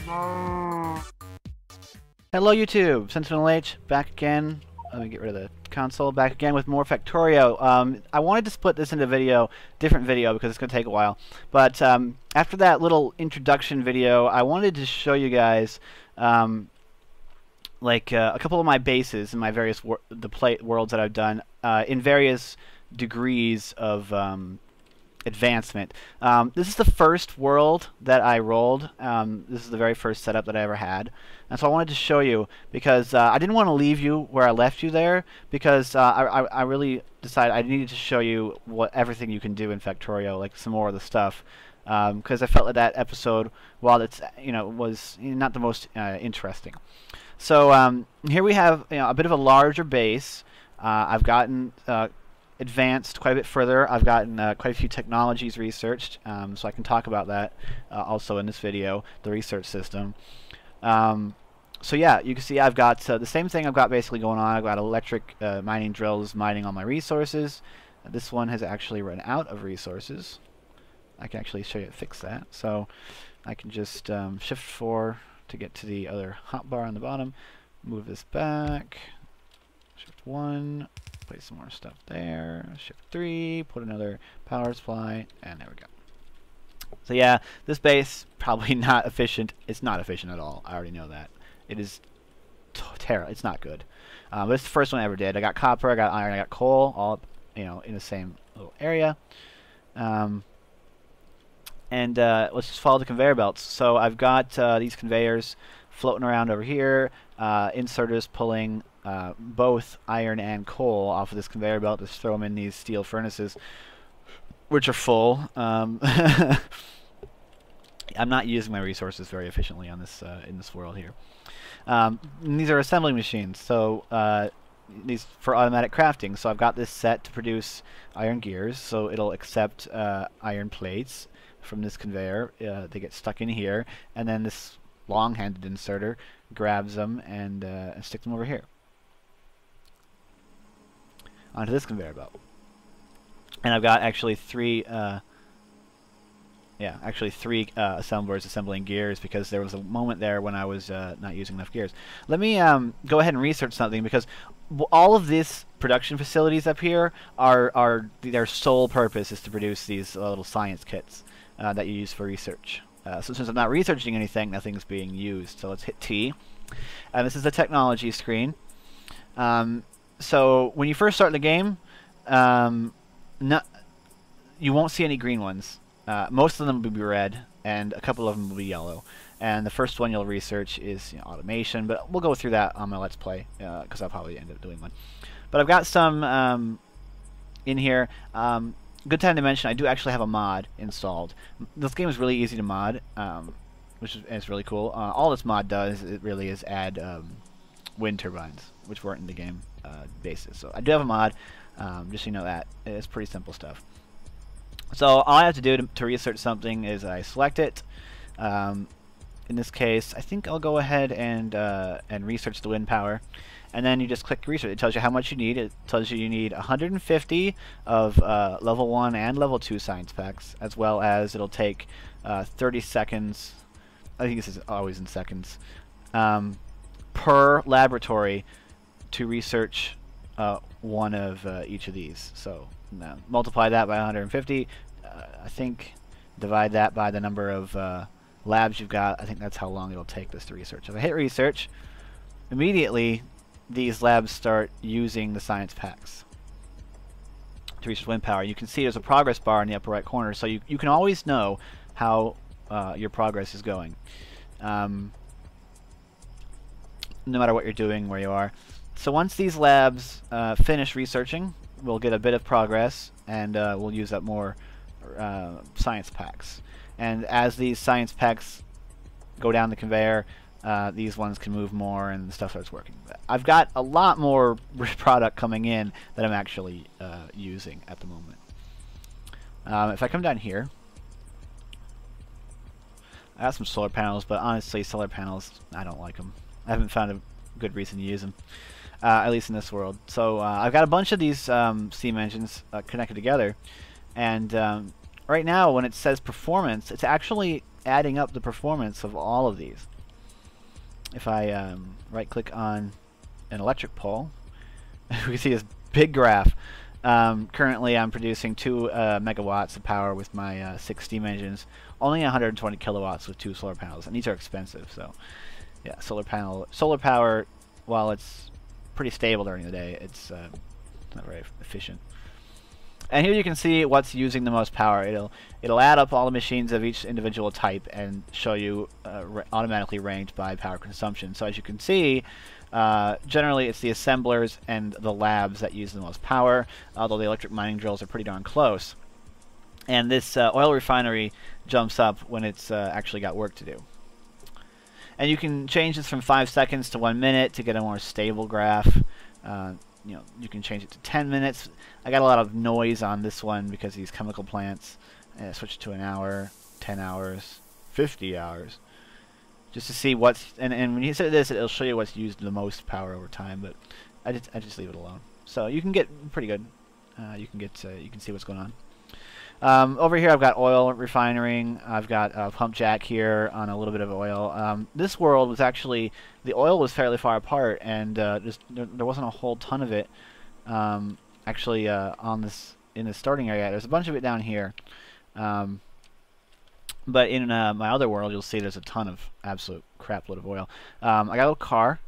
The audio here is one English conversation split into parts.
Hello YouTube, SentinalhMC back again. Let me get rid of the console. Back again with more Factorio. I wanted to split this into different video because it's going to take a while. But after that little introduction video, I wanted to show you guys a couple of my bases in my various worlds that I've done in various degrees of advancement. This is the first world that I rolled. This is the very first setup that I ever had. And so I wanted to show you because I didn't want to leave you where I left you there because I really decided I needed to show you everything you can do in Factorio, like some more of the stuff. Because I felt that that episode, while it's was not the most interesting. So here we have a bit of a larger base. I've gotten advanced quite a bit further. I've gotten quite a few technologies researched, so I can talk about that also in this video, the research system. So yeah, you can see I've got the same thing I've got basically going on. I've got electric mining drills mining all my resources. This one has actually run out of resources. I can actually show you fix that. So I can just shift 4 to get to the other hotbar on the bottom. Move this back. Shift 1. Place some more stuff there. Shift 3. Put another power supply. And there we go. So yeah, this base probably not efficient. It's not efficient at all. I already know that. It is terrible. It's not good. But it's the first one I ever did. I got copper, I got iron, I got coal, all up, in the same little area. And let's just follow the conveyor belts. So I've got these conveyors floating around over here. Inserters pulling both iron and coal off of this conveyor belt. Just throw them in these steel furnaces, which are full. I'm not using my resources very efficiently on this in this world here. These are assembly machines, so these for automatic crafting. So I've got this set to produce iron gears, so it'll accept iron plates from this conveyor. They get stuck in here, and then this long-handed inserter grabs them and sticks them over here onto this conveyor belt. And I've got actually three assemblers assembling gears because there was a moment there when I was not using enough gears. Let me go ahead and research something because all of these production facilities up here are their sole purpose is to produce these little science kits that you use for research. So since I'm not researching anything, nothing's being used. So let's hit T. And this is the technology screen. So when you first start the game, you won't see any green ones. Most of them will be red, and a couple of them will be yellow. And the first one you'll research is automation, but we'll go through that on my Let's Play, because I'll probably end up doing one. But I've got some in here. Good time to mention, I do actually have a mod installed. This game is really easy to mod, which is really cool. All this mod does, it really is add wind turbines, which weren't in the game basis. So I do have a mod, just so you know that. It's pretty simple stuff. So all I have to do to research something is I select it. In this case, I think I'll go ahead and research the wind power. And then you just click research. It tells you how much you need. It tells you need 150 of level 1 and level 2 science packs, as well as it'll take 30 seconds. I think this is always in seconds per laboratory to research one of each of these. So multiply that by 150. I think divide that by the number of labs you've got. I think that's how long it'll take this to research. If I hit research, immediately these labs start using the science packs to research wind power. You can see there's a progress bar in the upper right corner, so you can always know how your progress is going, no matter what you're doing, where you are. So once these labs finish researching, we'll get a bit of progress, and we'll use up more science packs. And as these science packs go down the conveyor, these ones can move more and stuff starts working. I've got a lot more product coming in that I'm actually using at the moment. If I come down here, I got some solar panels, but honestly solar panels, I don't like them. I haven't found a good reason to use them, at least in this world. So I've got a bunch of these steam engines connected together, and right now when it says performance, it's actually adding up the performance of all of these. if I right-click on an electric pole, we can see this big graph. Currently, I'm producing 2 megawatts of power with my 6 steam engines, only 120 kilowatts with 2 solar panels, and these are expensive. So, yeah, solar power, while it's pretty stable during the day, it's not very efficient. And here you can see what's using the most power. It'll add up all the machines of each individual type and show you automatically ranked by power consumption. So as you can see, generally it's the assemblers and the labs that use the most power, although the electric mining drills are pretty darn close. And this oil refinery jumps up when it's actually got work to do. And you can change this from 5 seconds to 1 minute to get a more stable graph. You know, you can change it to 10 minutes. I got a lot of noise on this one because these chemical plants. Switch to an hour, 10 hours, 50 hours, just to see what's. And when you set this, it'll show you what's used the most power over time. But I just leave it alone. So you can get pretty good. You can see what's going on. Over here I've got oil refining. I've got a pump jack here on a little bit of oil. This world was actually, the oil was fairly far apart, and there wasn't a whole ton of it actually in the starting area. There's a bunch of it down here, but in my other world you'll see there's a ton of absolute crap load of oil. I got a little car.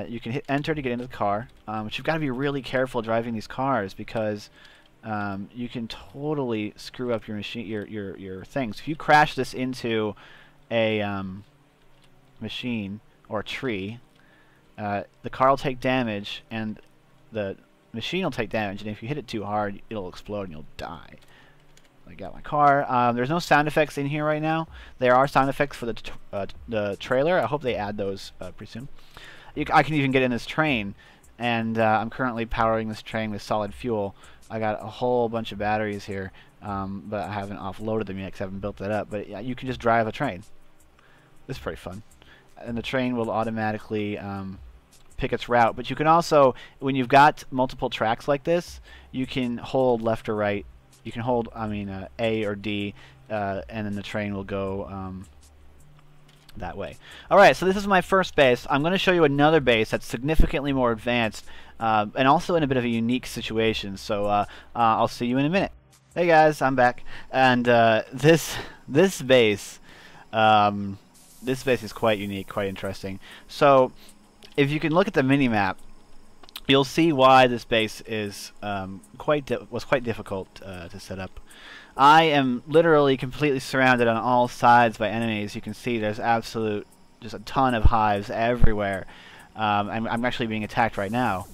You can hit enter to get into the car, but you've got to be really careful driving these cars because you can totally screw up your machine, your things. If you crash this into a machine or a tree, the car will take damage and the machine will take damage. And if you hit it too hard, it'll explode and you'll die. I got my car. There's no sound effects in here right now. There are sound effects for the trailer. I hope they add those pretty soon. I can even get in this train, and I'm currently powering this train with solid fuel. I got a whole bunch of batteries here, but I haven't offloaded them yet because I haven't built that up. But yeah, you can just drive a train. This is pretty fun. And the train will automatically pick its route. But you can also, when you've got multiple tracks like this, you can hold left or right. You can hold, A or D, and then the train will go that way. Alright, so this is my first base. I'm going to show you another base that's significantly more advanced and also in a bit of a unique situation. So I'll see you in a minute. Hey guys, I'm back. And this base is quite unique, quite interesting. So if you can look at the mini-map, you'll see why this base is was quite difficult to set up. I am literally completely surrounded on all sides by enemies. You can see there's just a ton of hives everywhere. I'm actually being attacked right now,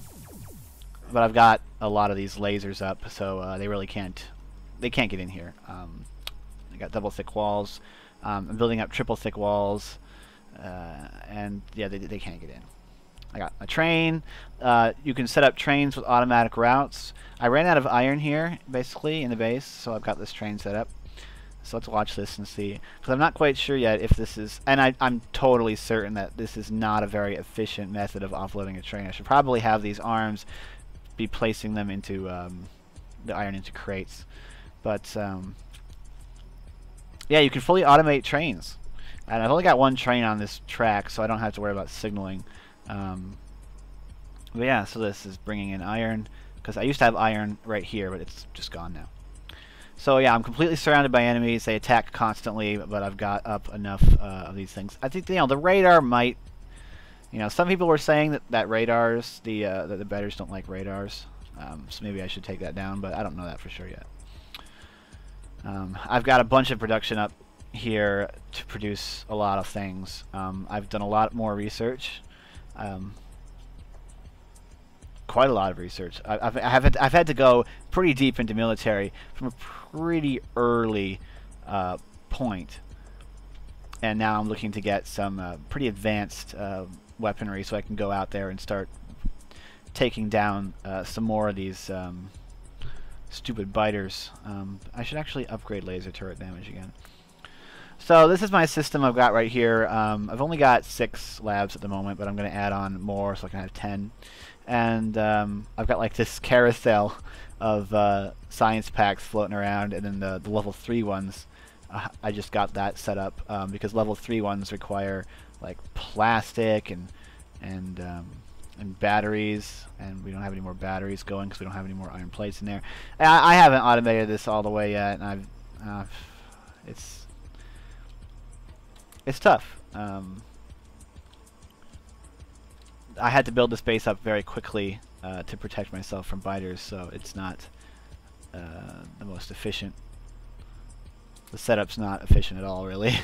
but I've got a lot of these lasers up, so they really can't get in here. I got double thick walls. I'm building up triple thick walls, and yeah, they can't get in. I got a train. You can set up trains with automatic routes. I ran out of iron here, basically, in the base, so I've got this train set up. So let's watch this and see. Because I'm not quite sure yet if this is... And I'm totally certain that this is not a very efficient method of offloading a train. I should probably have these arms be placing them into... the iron into crates. But, yeah, you can fully automate trains. And I've only got one train on this track, so I don't have to worry about signaling. But yeah, so this is bringing in iron, because I used to have iron right here, but it's just gone now. So yeah, I'm completely surrounded by enemies. They attack constantly, but I've got up enough of these things. I think the radar might, some people were saying that radars, that the betters don't like radars. So maybe I should take that down, but I don't know that for sure yet. I've got a bunch of production up here to produce a lot of things. I've done a lot more research. Quite a lot of research. I've had to go pretty deep into military from a pretty early point, and now I'm looking to get some pretty advanced weaponry so I can go out there and start taking down some more of these stupid biters. I should actually upgrade laser turret damage again. So this is my system I've got right here. I've only got 6 labs at the moment, but I'm going to add on more so I can have 10. And I've got like this carousel of science packs floating around, and then the level 3 ones, I just got that set up because level 3 ones require like plastic and batteries, and we don't have any more batteries going because we don't have any more iron plates in there. I haven't automated this all the way yet, and it's tough. I had to build this base up very quickly to protect myself from biters, so it's not the most efficient. The setup's not efficient at all, really.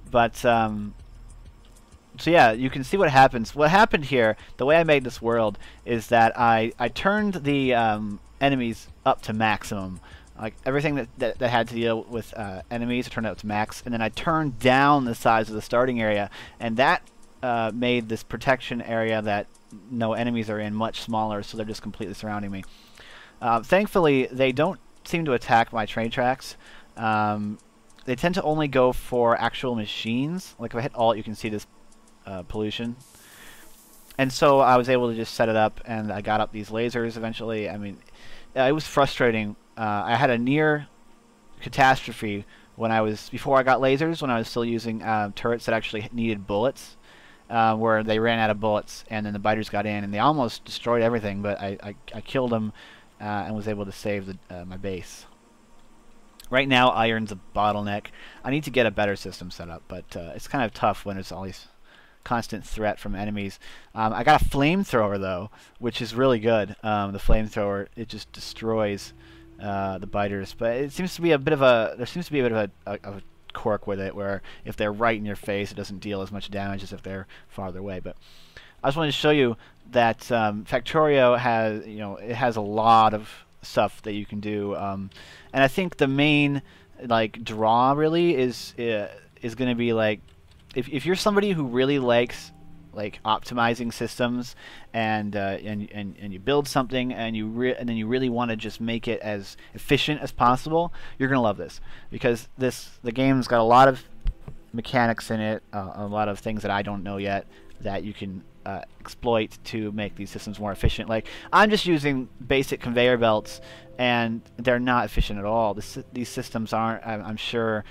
But so yeah, you can see what happens. What happened here, the way I made this world, is that I turned the enemies up to maximum. Like everything that had to deal with enemies, I turned it up to max, and then I turned down the size of the starting area, and that made this protection area that no enemies are in much smaller, so they're just completely surrounding me. Thankfully, they don't seem to attack my train tracks. They tend to only go for actual machines. Like if I hit Alt, you can see this pollution. And so I was able to just set it up, and I got up these lasers eventually. I mean, it was frustrating. I had a near catastrophe before I got lasers, when I was still using turrets that actually needed bullets. Where they ran out of bullets, and then the biters got in, and they almost destroyed everything, but I killed them and was able to save my base. Right now, iron's a bottleneck. I need to get a better system set up, but it's kind of tough when it's always constant threat from enemies. I got a flamethrower, though, which is really good. The flamethrower, it just destroys the biters, but it seems to be a bit of a quirk with it, where if they're right in your face, it doesn't deal as much damage as if they're farther away. But I just wanted to show you that Factorio has, it has a lot of stuff that you can do, and I think the main draw really is going to be if you're somebody who really likes optimizing systems, and you build something and then you really want to just make it as efficient as possible, you're gonna love this, because the game's got a lot of mechanics in it, a lot of things that I don't know yet that you can exploit to make these systems more efficient. Like, I'm just using basic conveyor belts, and they're not efficient at all. These systems aren't. I'm sure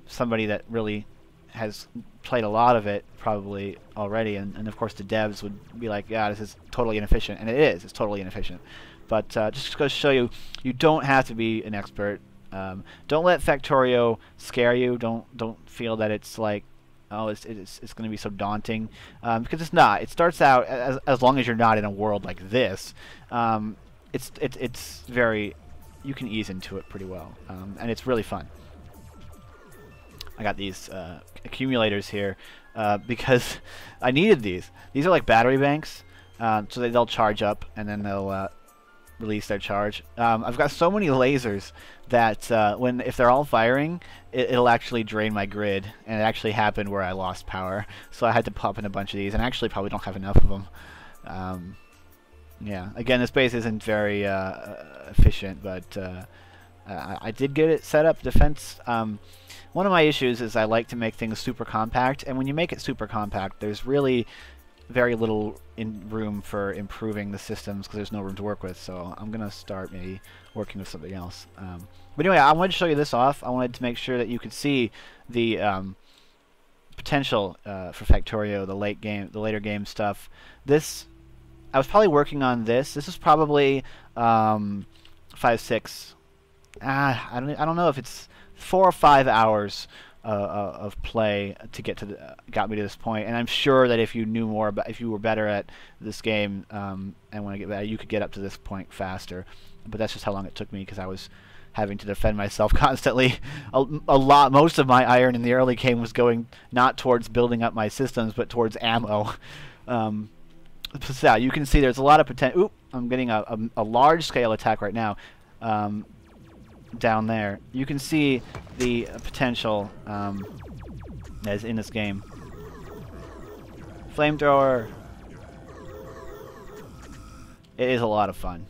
somebody that really has played a lot of it probably already, and of course the devs would be like, yeah, this is totally inefficient, and it is. It's totally inefficient. But just goes to show you, you don't have to be an expert. Don't let Factorio scare you. Don't feel that it's like, oh, it's going to be so daunting, because it's not. It starts out, as long as you're not in a world like this, it's very, you can ease into it pretty well, and it's really fun. I got these accumulators here because I needed these. These are like battery banks, so they'll charge up and then they'll release their charge. I've got so many lasers that if they're all firing, it'll actually drain my grid, and it actually happened where I lost power. So I had to pop in a bunch of these, and I actually probably don't have enough of them. Yeah, again, this base isn't very efficient, but I did get it set up defense. One of my issues is I like to make things super compact, and when you make it super compact, there's really very little room for improving the systems because there's no room to work with. So I'm gonna start maybe working with something else. But anyway, I wanted to show you this off. I wanted to make sure that you could see the potential for Factorio, the later game stuff. I was probably working on this. This is probably 5, 6. I don't know if it's 4 or 5 hours of play to got me to this point, and I'm sure that if you knew more about, if you were better at this game and want to get better, you could get up to this point faster. But that's just how long it took me, because I was having to defend myself constantly. Most of my iron in the early game was going not towards building up my systems, but towards ammo. So yeah, you can see there's a lot of potential. Oop! I'm getting a large-scale attack right now. Down there, you can see the potential as in this game. Flamethrower. It is a lot of fun.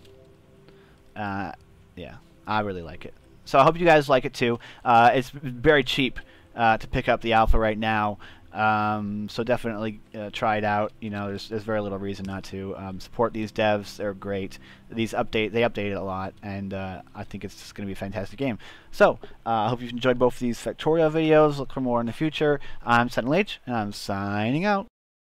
Yeah, I really like it. So I hope you guys like it too. It's very cheap to pick up the alpha right now. So definitely try it out. You know, there's very little reason not to. Support these devs; they're great. They update it a lot, and I think it's just going to be a fantastic game. So I hope you've enjoyed both of these Factorio videos. Look for more in the future. I'm SentinalH, and I'm signing out.